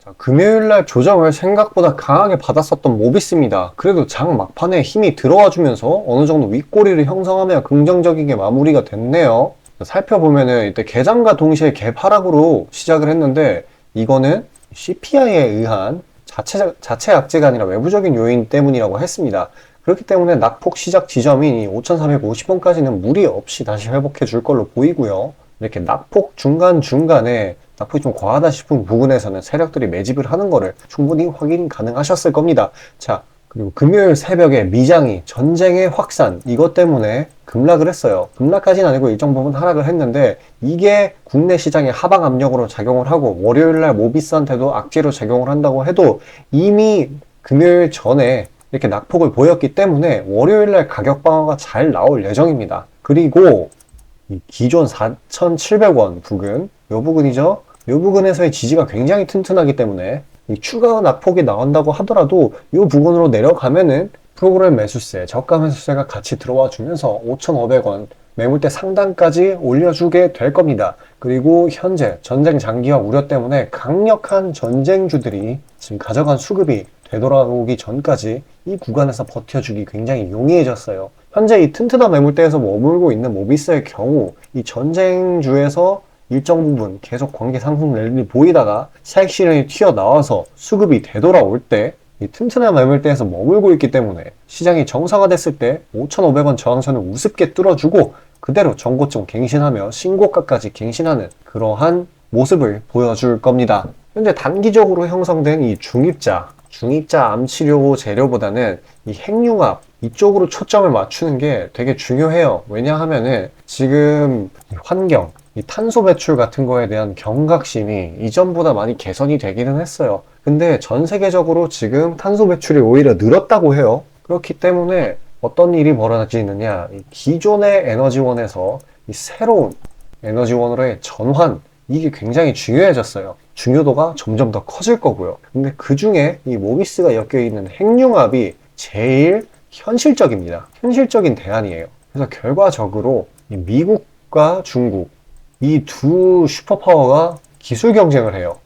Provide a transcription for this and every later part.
자, 금요일날 조정을 생각보다 강하게 받았었던 모비스입니다. 그래도 장 막판에 힘이 들어와주면서 어느 정도 윗꼬리를 형성하며 긍정적이게 마무리가 됐네요. 살펴보면은 이때 개장과 동시에 개파락으로 시작을 했는데 이거는 CPI에 의한 자체 악재가 아니라 외부적인 요인 때문이라고 했습니다. 그렇기 때문에 낙폭 시작 지점인 5,450원까지는 무리 없이 다시 회복해 줄 걸로 보이고요. 이렇게 낙폭 중간중간에 낙폭이 좀 과하다 싶은 부분에서는 세력들이 매집을 하는 거를 충분히 확인 가능하셨을 겁니다. 자, 그리고 금요일 새벽에 미장이 전쟁의 확산, 이것 때문에 급락을 했어요. 급락까지는 아니고 일정 부분 하락을 했는데 이게 국내 시장의 하방 압력으로 작용을 하고 월요일날 모비스한테도 악재로 작용을 한다고 해도 이미 금요일 전에 이렇게 낙폭을 보였기 때문에 월요일날 가격 방어가 잘 나올 예정입니다. 그리고 이 기존 4,700원 부근, 요 부근이죠. 요 부근에서의 지지가 굉장히 튼튼하기 때문에 이 추가 낙폭이 나온다고 하더라도 이 부분으로 내려가면은 프로그램 매수세, 저가 매수세가 같이 들어와 주면서 5,500원 매물대 상단까지 올려주게 될 겁니다. 그리고 현재 전쟁 장기화 우려 때문에 강력한 전쟁주들이 지금 가져간 수급이 되돌아오기 전까지 이 구간에서 버텨주기 굉장히 용이해졌어요. 현재 이 튼튼한 매물대에서 머물고 있는 모비스의 경우 이 전쟁주에서 일정 부분 계속 관계 상승 랠리 보이다가 차익 실현이 튀어나와서 수급이 되돌아올 때 이 튼튼한 매물대에서 머물고 있기 때문에 시장이 정상화됐을 때 5,500원 저항선을 우습게 뚫어주고 그대로 전고점 갱신하며 신고가까지 갱신하는 그러한 모습을 보여줄 겁니다. 현재 단기적으로 형성된 이 중입자 암치료 재료보다는 이 핵융합 이쪽으로 초점을 맞추는 게 되게 중요해요. 왜냐하면은 지금 환경, 이 탄소 배출 같은 거에 대한 경각심이 이전보다 많이 개선이 되기는 했어요. 근데 전 세계적으로 지금 탄소 배출이 오히려 늘었다고 해요. 그렇기 때문에 어떤 일이 벌어지느냐, 이 기존의 에너지원에서 이 새로운 에너지원으로의 전환, 이게 굉장히 중요해졌어요. 중요도가 점점 더 커질 거고요. 근데 그 중에 이 모비스가 엮여있는 핵융합이 제일 현실적입니다. 현실적인 대안이에요. 그래서 결과적으로 이 미국과 중국, 이 두 슈퍼파워가 기술 경쟁을 해요.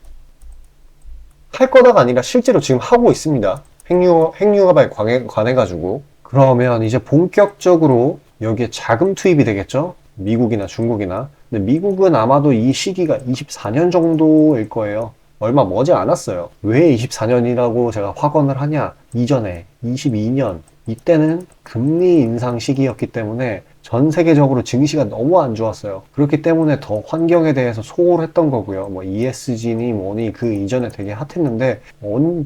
할 거다가 아니라 실제로 지금 하고 있습니다. 핵융합에 관해가지고. 그러면 이제 본격적으로 여기에 자금 투입이 되겠죠? 미국이나 중국이나. 근데 미국은 아마도 이 시기가 24년 정도일 거예요. 얼마 머지 않았어요. 왜 24년이라고 제가 확언을 하냐? 이전에 22년, 이때는 금리 인상 시기였기 때문에 전 세계적으로 증시가 너무 안 좋았어요. 그렇기 때문에 더 환경에 대해서 소홀 했던 거고요. 뭐 ESG니 뭐니 그 이전에 되게 핫했는데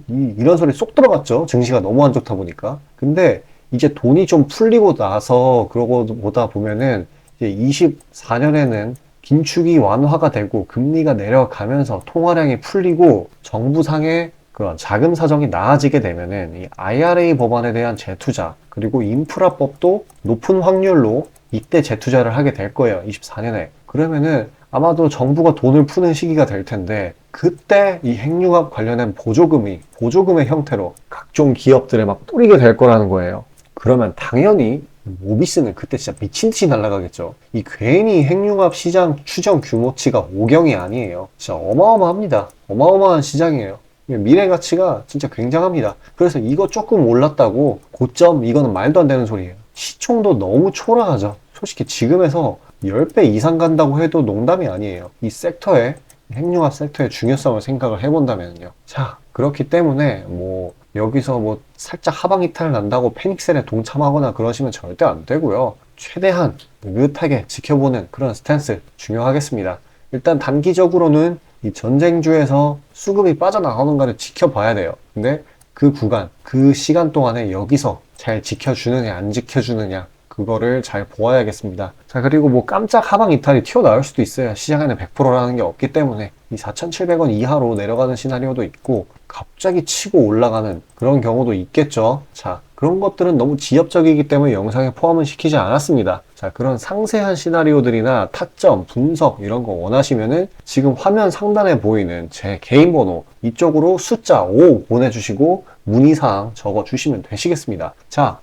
이런 소리 쏙 들어갔죠. 증시가 너무 안 좋다 보니까. 근데 이제 돈이 좀 풀리고 나서 그러고 보다 보면은 이제 24년에는 긴축이 완화가 되고 금리가 내려가면서 통화량이 풀리고 정부상의 그런 자금 사정이 나아지게 되면은 이 IRA 법안에 대한 재투자 그리고 인프라법도 높은 확률로 이때 재투자를 하게 될 거예요. 24년에. 그러면은 아마도 정부가 돈을 푸는 시기가 될 텐데 그때 이 핵융합 관련된 보조금의 형태로 각종 기업들에 막 뿌리게 될 거라는 거예요. 그러면 당연히 모비스는 그때 진짜 미친 듯이 날아가겠죠. 이 괜히 핵융합 시장 추정 규모치가 5경이 아니에요. 진짜 어마어마합니다. 어마어마한 시장이에요. 미래 가치가 진짜 굉장합니다. 그래서 이거 조금 올랐다고 고점 이거는 말도 안 되는 소리예요. 시총도 너무 초라하죠. 솔직히 지금에서 10배 이상 간다고 해도 농담이 아니에요. 이 섹터에 핵융합 섹터의 중요성을 생각을 해본다면요. 자, 그렇기 때문에 뭐 여기서 뭐 살짝 하방 이탈 난다고 패닉셀에 동참하거나 그러시면 절대 안 되고요. 최대한 느긋하게 지켜보는 그런 스탠스 중요하겠습니다. 일단 단기적으로는 이 전쟁주에서 수급이 빠져나가는가를 지켜봐야 돼요. 근데 그 구간, 그 시간 동안에 여기서 잘 지켜주느냐 안 지켜주느냐 그거를 잘 보아야겠습니다. 자, 그리고 뭐 깜짝 하방 이탈이 튀어나올 수도 있어요. 시장에는 100%라는 게 없기 때문에 이 4,700원 이하로 내려가는 시나리오도 있고 갑자기 치고 올라가는 그런 경우도 있겠죠. 자, 그런 것들은 너무 지엽적이기 때문에 영상에 포함은 시키지 않았습니다. 자, 그런 상세한 시나리오들이나 타점, 분석 이런 거 원하시면은 지금 화면 상단에 보이는 제 개인 번호 이쪽으로 숫자 5 보내주시고 문의사항 적어주시면 되시겠습니다. 자,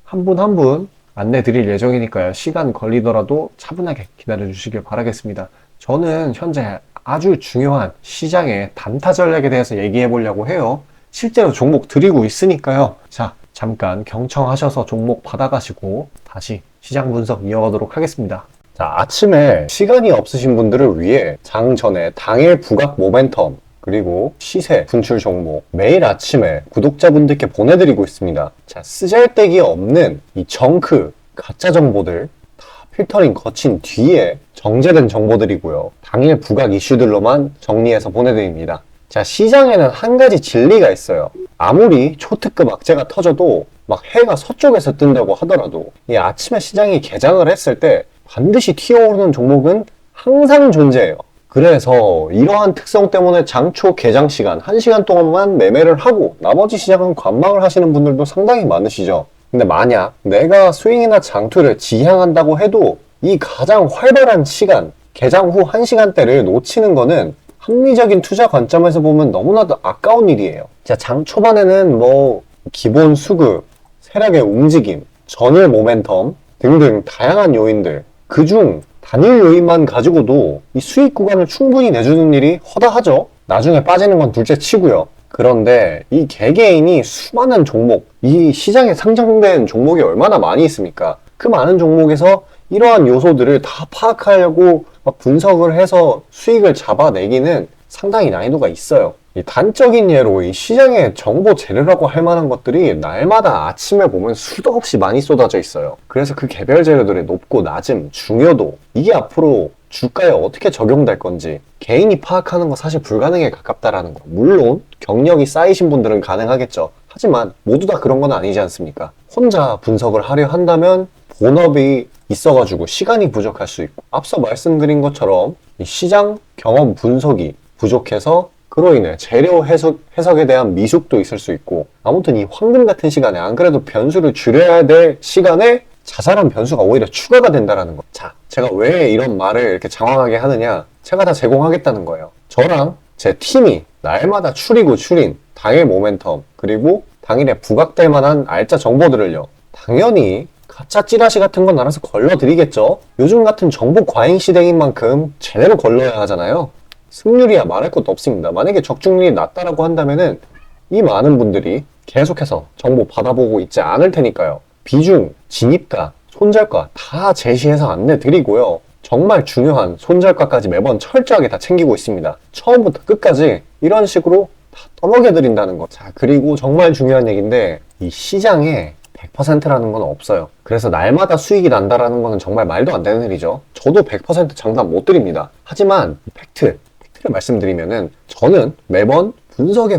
한 분 한 분 안내 드릴 예정이니까요. 시간 걸리더라도 차분하게 기다려 주시길 바라겠습니다. 저는 현재 아주 중요한 시장의 단타 전략에 대해서 얘기해 보려고 해요. 실제로 종목 드리고 있으니까요. 자, 잠깐 경청하셔서 종목 받아가시고 다시 시장 분석 이어가도록 하겠습니다. 자, 아침에 시간이 없으신 분들을 위해 장 전에 당일 부각 모멘텀 그리고 시세 분출 종목 매일 아침에 구독자분들께 보내드리고 있습니다. 자, 쓰잘데기 없는 이 정크 가짜 정보들 다 필터링 거친 뒤에 정제된 정보들이고요. 당일 부각 이슈들로만 정리해서 보내드립니다. 자, 시장에는 한 가지 진리가 있어요. 아무리 초특급 악재가 터져도 막 해가 서쪽에서 뜬다고 하더라도 이 아침에 시장이 개장을 했을 때 반드시 튀어오르는 종목은 항상 존재해요. 그래서 이러한 특성 때문에 장초 개장 시간 1시간 동안만 매매를 하고 나머지 시장은 관망을 하시는 분들도 상당히 많으시죠. 근데 만약 내가 스윙이나 장투를 지향한다고 해도 이 가장 활발한 시간, 개장 후 1시간대를 놓치는 거는 합리적인 투자 관점에서 보면 너무나도 아까운 일이에요. 자, 장 초반에는 뭐 기본 수급, 세력의 움직임, 전일 모멘텀 등등 다양한 요인들, 그중 단일 요인만 가지고도 이 수익 구간을 충분히 내주는 일이 허다하죠. 나중에 빠지는 건 둘째 치고요. 그런데 이 개개인이 수많은 종목, 이 시장에 상장된 종목이 얼마나 많이 있습니까? 그 많은 종목에서 이러한 요소들을 다 파악하려고 막 분석을 해서 수익을 잡아내기는 상당히 난이도가 있어요. 이 단적인 예로 이 시장의 정보 재료라고 할 만한 것들이 날마다 아침에 보면 수도 없이 많이 쏟아져 있어요. 그래서 그 개별 재료들의 높고 낮음, 중요도 이게 앞으로 주가에 어떻게 적용될 건지 개인이 파악하는 거 사실 불가능에 가깝다라는 거. 물론 경력이 쌓이신 분들은 가능하겠죠. 하지만 모두 다 그런 건 아니지 않습니까? 혼자 분석을 하려 한다면 본업이 있어가지고 시간이 부족할 수 있고 앞서 말씀드린 것처럼 이 시장 경험 분석이 부족해서 그로 인해 재료 해석에 대한 미숙도 있을 수 있고 아무튼 이 황금 같은 시간에 안 그래도 변수를 줄여야 될 시간에 자잘한 변수가 오히려 추가가 된다는 거. 자, 제가 왜 이런 말을 이렇게 장황하게 하느냐? 제가 다 제공하겠다는 거예요. 저랑 제 팀이 날마다 추리고 추린 당일 모멘텀 그리고 당일에 부각될 만한 알짜 정보들을요. 당연히 가짜 찌라시 같은 건 알아서 걸러드리겠죠. 요즘 같은 정보 과잉 시대인 만큼 제대로 걸러야 하잖아요. 승률이야 말할 것도 없습니다. 만약에 적중률이 낮다라고 한다면은 이 많은 분들이 계속해서 정보 받아보고 있지 않을 테니까요. 비중, 진입가, 손절가 다 제시해서 안내드리고요. 정말 중요한 손절가까지 매번 철저하게 다 챙기고 있습니다. 처음부터 끝까지 이런 식으로 다 떠먹여드린다는 거. 자, 그리고 정말 중요한 얘기인데 이 시장에 100%라는 건 없어요. 그래서 날마다 수익이 난다라는 거는 정말 말도 안 되는 일이죠. 저도 100% 장담 못 드립니다. 하지만 팩트를 말씀드리면은 저는 매번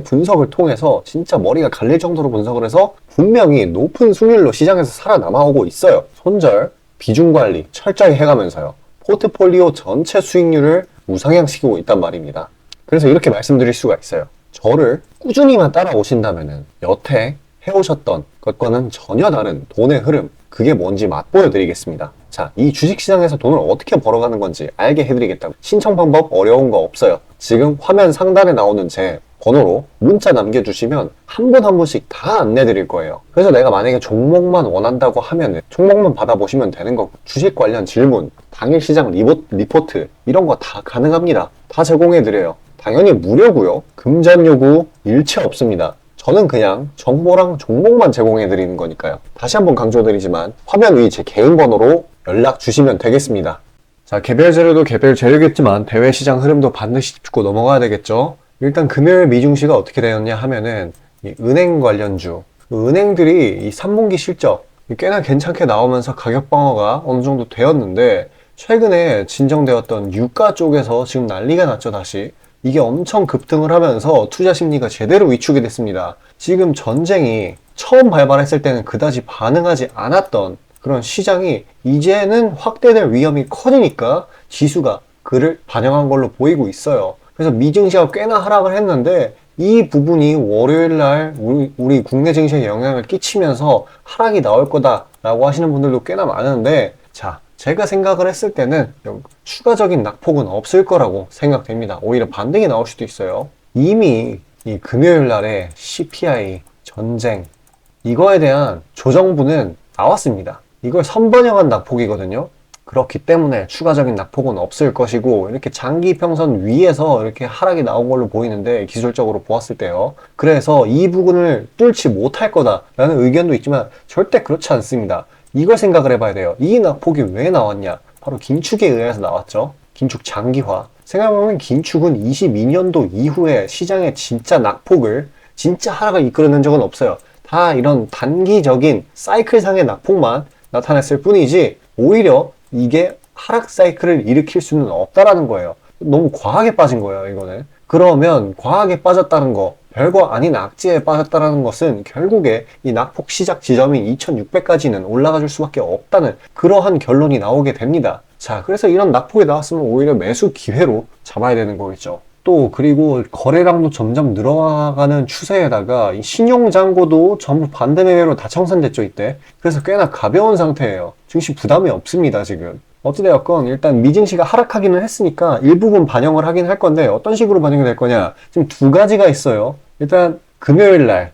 분석을 통해서 진짜 머리가 갈릴 정도로 분석을 해서 분명히 높은 수익률로 시장에서 살아남아오고 있어요. 손절, 비중 관리 철저히 해가면서요. 포트폴리오 전체 수익률을 우상향시키고 있단 말입니다. 그래서 이렇게 말씀드릴 수가 있어요. 저를 꾸준히만 따라오신다면은 여태 해오셨던 것과는 전혀 다른 돈의 흐름, 그게 뭔지 맛보여 드리겠습니다. 자, 이 주식시장에서 돈을 어떻게 벌어가는 건지 알게 해드리겠다고. 신청 방법 어려운 거 없어요. 지금 화면 상단에 나오는 제 번호로 문자 남겨주시면 한 분 한 분씩 다 안내드릴 거예요. 그래서 내가 만약에 종목만 원한다고 하면 종목만 받아보시면 되는 거고 주식 관련 질문, 당일 시장 리포트 이런 거 다 가능합니다. 다 제공해드려요. 당연히 무료고요. 금전 요구 일체 없습니다. 저는 그냥 정보랑 종목만 제공해드리는 거니까요. 다시 한번 강조드리지만 화면 위 제 개인 번호로 연락 주시면 되겠습니다. 자, 개별 재료도 개별 재료겠지만 대외 시장 흐름도 반드시 짚고 넘어가야 되겠죠. 일단 금요일 미증시가 어떻게 되었냐 하면은 이 은행 관련주, 은행들이 이 3분기 실적 꽤나 괜찮게 나오면서 가격 방어가 어느 정도 되었는데 최근에 진정되었던 유가 쪽에서 지금 난리가 났죠. 다시 이게 엄청 급등을 하면서 투자 심리가 제대로 위축이 됐습니다. 지금 전쟁이 처음 발발했을 때는 그다지 반응하지 않았던 그런 시장이 이제는 확대될 위험이 커지니까 지수가 그를 반영한 걸로 보이고 있어요. 그래서 미증시가 꽤나 하락을 했는데 이 부분이 월요일날 우리 국내 증시에 영향을 끼치면서 하락이 나올 거다라고 하시는 분들도 꽤나 많은데, 자, 제가 생각을 했을 때는 추가적인 낙폭은 없을 거라고 생각됩니다. 오히려 반등이 나올 수도 있어요. 이미 이 금요일 날에 CPI, 전쟁 이거에 대한 조정부는 나왔습니다. 이걸 선반영한 낙폭이거든요. 그렇기 때문에 추가적인 낙폭은 없을 것이고, 이렇게 장기 평선 위에서 이렇게 하락이 나온 걸로 보이는데, 기술적으로 보았을 때요. 그래서 이 부분을 뚫지 못할 거다라는 의견도 있지만 절대 그렇지 않습니다. 이걸 생각을 해봐야 돼요. 이 낙폭이 왜 나왔냐? 바로 긴축에 의해서 나왔죠. 긴축 장기화. 생각해보면 긴축은 22년도 이후에 시장의 진짜 낙폭을, 진짜 하락을 이끌어낸 적은 없어요. 다 이런 단기적인 사이클상의 낙폭만 나타냈을 뿐이지, 오히려 이게 하락 사이클을 일으킬 수는 없다라는 거예요. 너무 과하게 빠진 거예요, 이거는. 그러면 과하게 빠졌다는 거, 별거 아닌 악재에 빠졌다는 것은 결국에 이 낙폭 시작 지점인 2600까지는 올라가 줄 수밖에 없다는 그러한 결론이 나오게 됩니다. 자, 그래서 이런 낙폭이 나왔으면 오히려 매수 기회로 잡아야 되는 거겠죠. 또 그리고 거래량도 점점 늘어가는 추세에다가 이 신용잔고도 전부 반대 매매로 다 청산됐죠, 이때. 그래서 꽤나 가벼운 상태예요. 증시 부담이 없습니다, 지금. 어찌되었건 일단 미증시가 하락하기는 했으니까 일부분 반영을 하긴 할 건데, 어떤 식으로 반영이 될 거냐, 지금 두 가지가 있어요. 일단 금요일날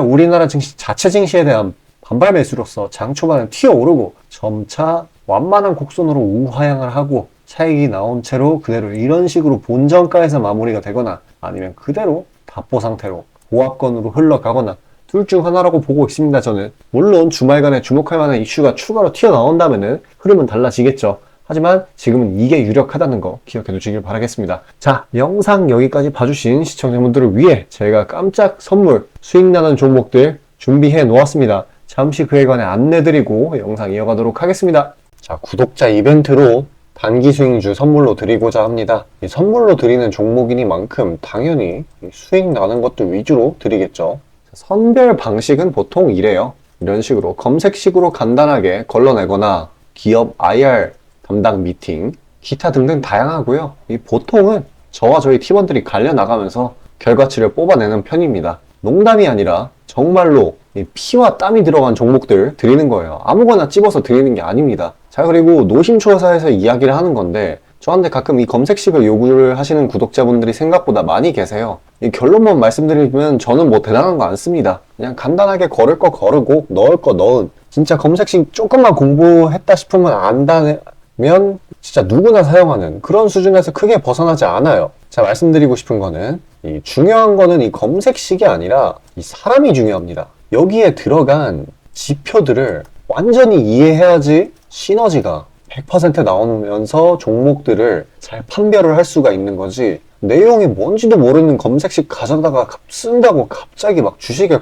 우리나라 증시 자체 증시에 대한 반발 매수로서 장 초반에 튀어오르고 점차 완만한 곡선으로 우하향을 하고 차익이 나온 채로 그대로 이런 식으로 본전가에서 마무리가 되거나, 아니면 그대로 답보 상태로 보합권으로 흘러가거나, 둘 중 하나라고 보고 있습니다, 저는. 물론 주말간에 주목할 만한 이슈가 추가로 튀어나온다면은 흐름은 달라지겠죠. 하지만 지금은 이게 유력하다는 거 기억해 두시길 바라겠습니다. 자, 영상 여기까지 봐주신 시청자분들을 위해 제가 깜짝 선물, 수익 나는 종목들 준비해 놓았습니다. 잠시 그에 관해 안내드리고 영상 이어가도록 하겠습니다. 자, 구독자 이벤트로 단기 수익주 선물로 드리고자 합니다. 이 선물로 드리는 종목이니만큼 당연히 수익 나는 것들 위주로 드리겠죠. 선별 방식은 보통 이래요. 이런 식으로 검색식으로 간단하게 걸러내거나, 기업 IR 담당 미팅, 기타 등등 다양하고요. 이 보통은 저와 저희 팀원들이 갈려나가면서 결과치를 뽑아내는 편입니다. 농담이 아니라 정말로 피와 땀이 들어간 종목들 드리는 거예요. 아무거나 찝어서 드리는 게 아닙니다. 자, 그리고 노심초사에서 이야기를 하는 건데, 저한테 가끔 이 검색식을 요구를 하시는 구독자분들이 생각보다 많이 계세요. 이 결론만 말씀드리면 저는 뭐 대단한 거 안 씁니다. 그냥 간단하게 걸을 거 거르고 넣을 거 넣은, 진짜 검색식 조금만 공부했다 싶으면 안다면 진짜 누구나 사용하는 그런 수준에서 크게 벗어나지 않아요. 자, 말씀드리고 싶은 거는, 이 중요한 거는 이 검색식이 아니라 이 사람이 중요합니다. 여기에 들어간 지표들을 완전히 이해해야지 시너지가 100% 나오면서 종목들을 잘 판별을 할 수가 있는 거지, 내용이 뭔지도 모르는 검색식 가져다가 쓴다고 갑자기 막 주식에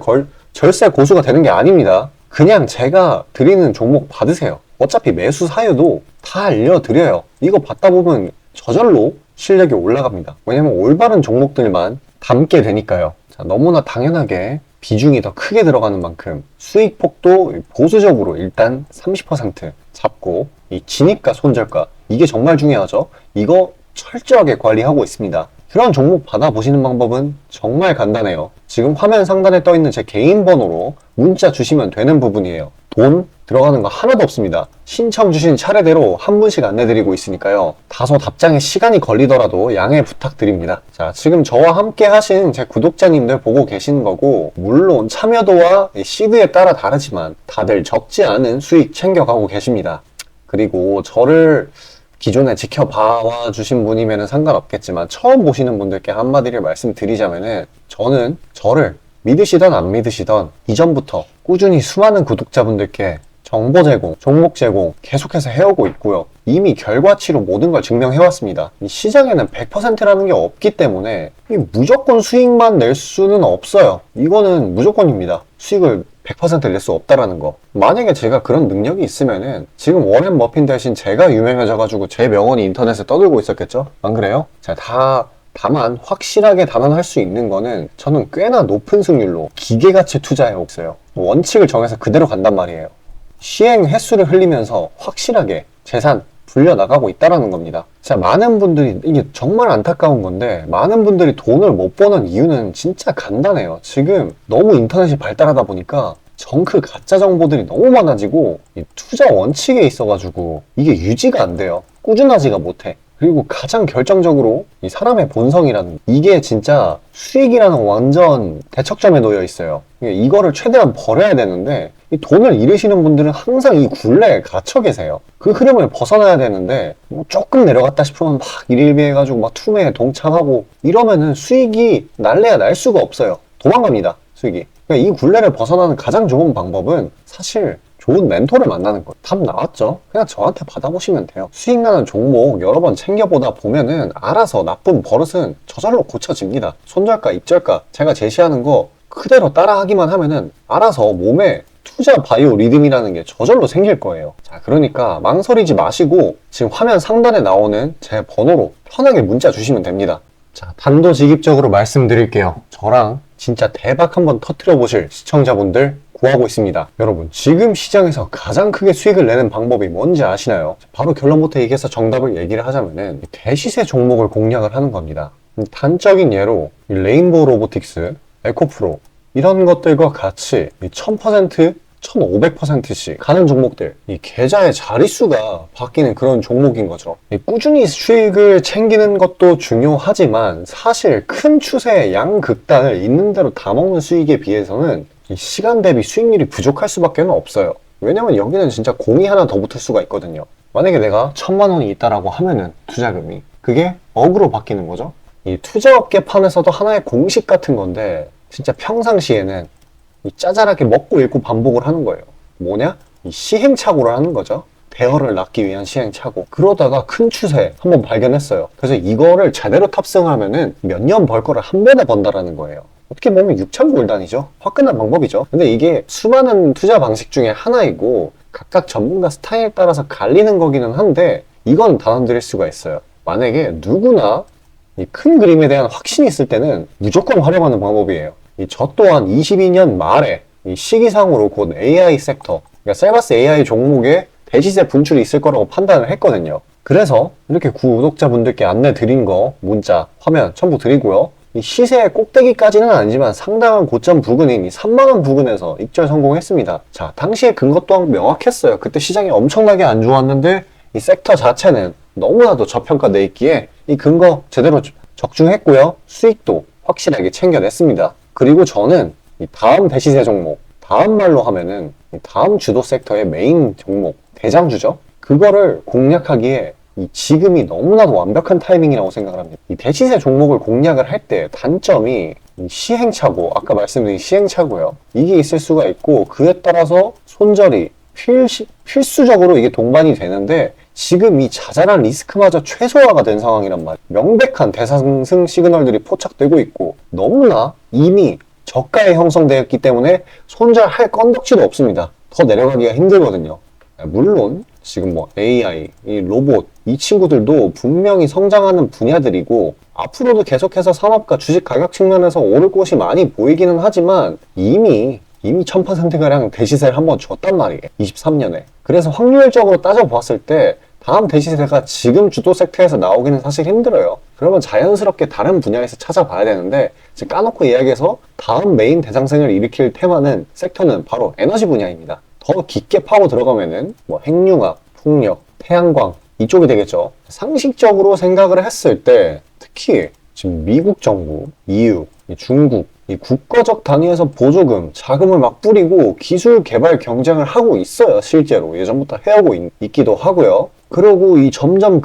절세 고수가 되는 게 아닙니다. 그냥 제가 드리는 종목 받으세요. 어차피 매수 사유도 다 알려드려요. 이거 받다 보면 저절로 실력이 올라갑니다. 왜냐면 올바른 종목들만 담게 되니까요. 자, 너무나 당연하게 비중이 더 크게 들어가는 만큼 수익폭도 보수적으로 일단 30% 잡고, 이 진입가 손절가, 이게 정말 중요하죠. 이거 철저하게 관리하고 있습니다. 그런 종목 받아보시는 방법은 정말 간단해요. 지금 화면 상단에 떠있는 제 개인 번호로 문자 주시면 되는 부분이에요. 돈 들어가는 거 하나도 없습니다. 신청 주신 차례대로 한 분씩 안내드리고 있으니까요. 다소 답장에 시간이 걸리더라도 양해 부탁드립니다. 자, 지금 저와 함께 하신 제 구독자님들 보고 계시는 거고, 물론 참여도와 시드에 따라 다르지만 다들 적지 않은 수익 챙겨가고 계십니다. 그리고 저를 기존에 지켜봐 주신 분이면 상관없겠지만, 처음 보시는 분들께 한마디를 말씀드리자면은, 저는 저를 믿으시던 안 믿으시던 이전부터 꾸준히 수많은 구독자분들께 정보 제공, 종목 제공 계속해서 해오고 있고요. 이미 결과치로 모든 걸 증명해왔습니다. 이 시장에는 100%라는 게 없기 때문에 무조건 수익만 낼 수는 없어요. 이거는 무조건입니다. 수익을 100% 낼 수 없다라는 거. 만약에 제가 그런 능력이 있으면은 지금 워렌 버핏 대신 제가 유명해져가지고 제 명언이 인터넷에 떠들고 있었겠죠? 안 그래요? 자, 다만 확실하게 단언할 수 있는 거는, 저는 꽤나 높은 승률로 기계가치 투자해 왔어요. 원칙을 정해서 그대로 간단 말이에요. 시행 횟수를 흘리면서 확실하게 재산 불려나가고 있다라는 겁니다. 자, 많은 분들이, 이게 정말 안타까운 건데, 많은 분들이 돈을 못 버는 이유는 진짜 간단해요. 지금 너무 인터넷이 발달하다 보니까 정크 가짜 정보들이 너무 많아지고, 이 투자 원칙에 있어가지고 이게 유지가 안 돼요. 꾸준하지가 못해. 그리고 가장 결정적으로 이 사람의 본성이라는 이게 진짜 수익이라는 완전 대척점에 놓여 있어요. 이거를 최대한 벌어야 되는데 이 돈을 잃으시는 분들은 항상 이 굴레에 갇혀 계세요. 그 흐름을 벗어나야 되는데 뭐 조금 내려갔다 싶으면 막 일일비해가지고 막 투매에 동참하고 이러면은 수익이 날래야 날 수가 없어요. 도망갑니다, 수익이. 그러니까 이 굴레를 벗어나는 가장 좋은 방법은 사실 좋은 멘토를 만나는 거예요. 답 나왔죠? 그냥 저한테 받아보시면 돼요. 수익 나는 종목 여러 번 챙겨보다 보면은 알아서 나쁜 버릇은 저절로 고쳐집니다. 손절가, 입절가 제가 제시하는 거 그대로 따라하기만 하면은 알아서 몸에 투자 바이오 리듬이라는 게 저절로 생길 거예요. 자, 그러니까 망설이지 마시고 지금 화면 상단에 나오는 제 번호로 편하게 문자 주시면 됩니다. 자, 단도직입적으로 말씀드릴게요. 저랑 진짜 대박 한번 터뜨려 보실 시청자분들 구하고 있습니다. 여러분, 지금 시장에서 가장 크게 수익을 내는 방법이 뭔지 아시나요? 바로 결론부터 얘기해서 정답을 얘기를 하자면은 대시세 종목을 공략을 하는 겁니다. 단적인 예로 레인보우 로보틱스, 에코프로 이런 것들과 같이 1000%, 1500%씩 가는 종목들, 이 계좌의 자릿수가 바뀌는 그런 종목인 거죠. 꾸준히 수익을 챙기는 것도 중요하지만 사실 큰 추세의 양극단을 있는 대로 다 먹는 수익에 비해서는 이 시간 대비 수익률이 부족할 수밖에 없어요. 왜냐면 여기는 진짜 공이 하나 더 붙을 수가 있거든요. 만약에 내가 1000만 원이 있다라고 하면은 투자금이 그게 억으로 바뀌는 거죠. 이 투자업계판에서도 하나의 공식 같은 건데 진짜 평상시에는 이 짜잘하게 먹고 읽고 반복을 하는 거예요. 뭐냐? 이 시행착오를 하는 거죠. 대어를 낳기 위한 시행착오. 그러다가 큰 추세 한번 발견했어요. 그래서 이거를 제대로 탑승하면은 몇 년 벌 거를 한 번에 번다라는 거예요. 어떻게 보면 6천골단이죠. 화끈한 방법이죠. 근데 이게 수많은 투자 방식 중에 하나이고 각각 전문가 스타일에 따라서 갈리는 거기는 한데 이건 단언드릴 수가 있어요. 만약에 누구나 이 큰 그림에 대한 확신이 있을 때는 무조건 활용하는 방법이에요. 저 또한 22년 말에 이 시기상으로 곧 AI 섹터, 그러니까 셀바스 AI 종목에 대시세 분출이 있을 거라고 판단을 했거든요. 그래서 이렇게 구독자분들께 안내 드린 거 문자, 화면 첨부 드리고요. 이 시세의 꼭대기까지는 아니지만 상당한 고점 부근인 이 3만원 부근에서 입절 성공했습니다. 자, 당시의 근거 또한 명확했어요. 그때 시장이 엄청나게 안 좋았는데 이 섹터 자체는 너무나도 저평가돼 있기에 이 근거 제대로 적중했고요. 수익도 확실하게 챙겨냈습니다. 그리고 저는 이 다음 대시세 종목, 다음 말로 하면은 이 다음 주도 섹터의 메인 종목, 대장주죠. 그거를 공략하기에 이 지금이 너무나도 완벽한 타이밍이라고 생각을 합니다. 이 대시세 종목을 공략을 할 때 단점이 이 시행착오, 아까 말씀드린 시행착오요. 이게 있을 수가 있고 그에 따라서 손절이 필수적으로 이게 동반이 되는데 지금 이 자잘한 리스크마저 최소화가 된 상황이란 말이에요. 명백한 대상승 시그널들이 포착되고 있고 너무나 이미 저가에 형성되었기 때문에 손절할 건덕지도 없습니다. 더 내려가기가 힘들거든요. 물론 지금 뭐 AI, 이 로봇 이 친구들도 분명히 성장하는 분야들이고 앞으로도 계속해서 산업과 주식 가격 측면에서 오를 곳이 많이 보이기는 하지만 이미 1000%가량 대시세를 한번 줬단 말이에요. 23년에. 그래서 확률적으로 따져보았을 때 다음 대시세가 지금 주도 섹터에서 나오기는 사실 힘들어요. 그러면 자연스럽게 다른 분야에서 찾아봐야 되는데 지금 까놓고 이야기해서 다음 메인 대상승을 일으킬 테마는 섹터는 바로 에너지 분야입니다. 더 깊게 파고 들어가면은 뭐 핵융합, 풍력, 태양광 이쪽이 되겠죠. 상식적으로 생각을 했을 때 특히 지금 미국 정부, EU, 중국 이 국가적 단위에서 보조금, 자금을 막 뿌리고 기술 개발 경쟁을 하고 있어요. 실제로 예전부터 해오고 있기도 하고요. 그리고 이 점점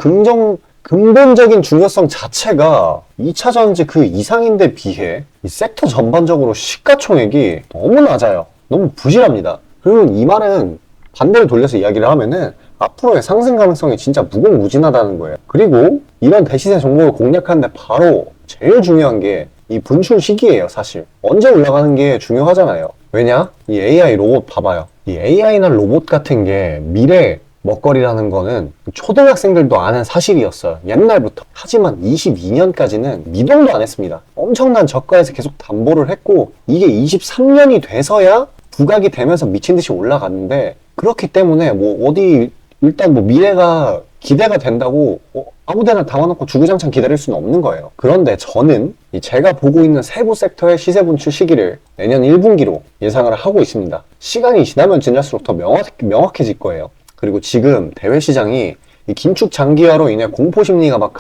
근본적인 중요성 자체가 2차 전지 그 이상인데 비해 이 섹터 전반적으로 시가총액이 너무 낮아요. 너무 부실합니다. 그리고 이 말은 반대로 돌려서 이야기를 하면은 앞으로의 상승 가능성이 진짜 무궁무진하다는 거예요. 그리고 이런 대시세 종목을 공략하는데 바로 제일 중요한 게 이 분출 시기예요. 사실 언제 올라가는 게 중요하잖아요. 왜냐? 이 AI 로봇 봐봐요. 이 AI나 로봇 같은 게 미래 먹거리라는 거는 초등학생들도 아는 사실이었어요. 옛날부터. 하지만 22년까지는 미동도 안 했습니다. 엄청난 저가에서 계속 담보를 했고 이게 23년이 돼서야 부각이 되면서 미친 듯이 올라갔는데 그렇기 때문에 뭐 어디 일단 뭐 미래가 기대가 된다고 아무데나 담아놓고 주구장창 기다릴 수는 없는 거예요. 그런데 저는 제가 보고 있는 세부 섹터의 시세 분출 시기를 내년 1분기로 예상을 하고 있습니다. 시간이 지나면 지날수록 더 명확해질 거예요. 그리고 지금 대외 시장이 이 긴축 장기화로 인해 공포 심리가 막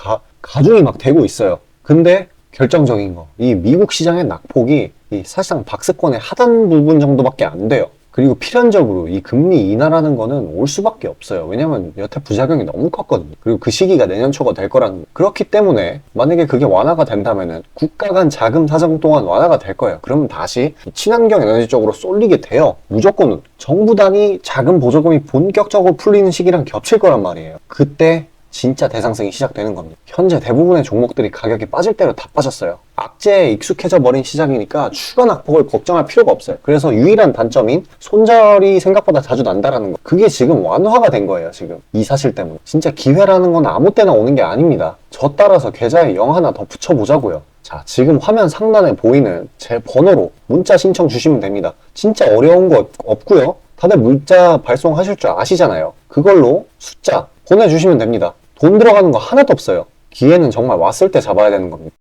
가중이 막 되고 있어요. 근데 결정적인 거, 이 미국 시장의 낙폭이 이 사실상 박스권의 하단 부분 정도밖에 안 돼요. 그리고 필연적으로 이 금리 인하라는 거는 올 수밖에 없어요. 왜냐면 여태 부작용이 너무 컸거든요. 그리고 그 시기가 내년 초가 될 거라는 거. 그렇기 때문에 만약에 그게 완화가 된다면은 국가 간 자금 사정 또한 완화가 될 거예요. 그러면 다시 친환경 에너지 쪽으로 쏠리게 돼요. 무조건 정부 단위 자금 보조금이 본격적으로 풀리는 시기랑 겹칠 거란 말이에요. 그때 진짜 대상승이 시작되는 겁니다. 현재 대부분의 종목들이 가격이 빠질 대로 다 빠졌어요. 악재에 익숙해져 버린 시장이니까 추가 낙폭을 걱정할 필요가 없어요. 그래서 유일한 단점인 손절이 생각보다 자주 난다라는 거. 그게 지금 완화가 된 거예요, 지금. 이 사실 때문에. 진짜 기회라는 건 아무 때나 오는 게 아닙니다. 저 따라서 계좌에 0 하나 더 붙여보자고요. 자, 지금 화면 상단에 보이는 제 번호로 문자 신청 주시면 됩니다. 진짜 어려운 거 없고요. 다들 문자 발송하실 줄 아시잖아요. 그걸로 숫자 보내주시면 됩니다. 돈 들어가는 거 하나도 없어요. 기회는 정말 왔을 때 잡아야 되는 겁니다.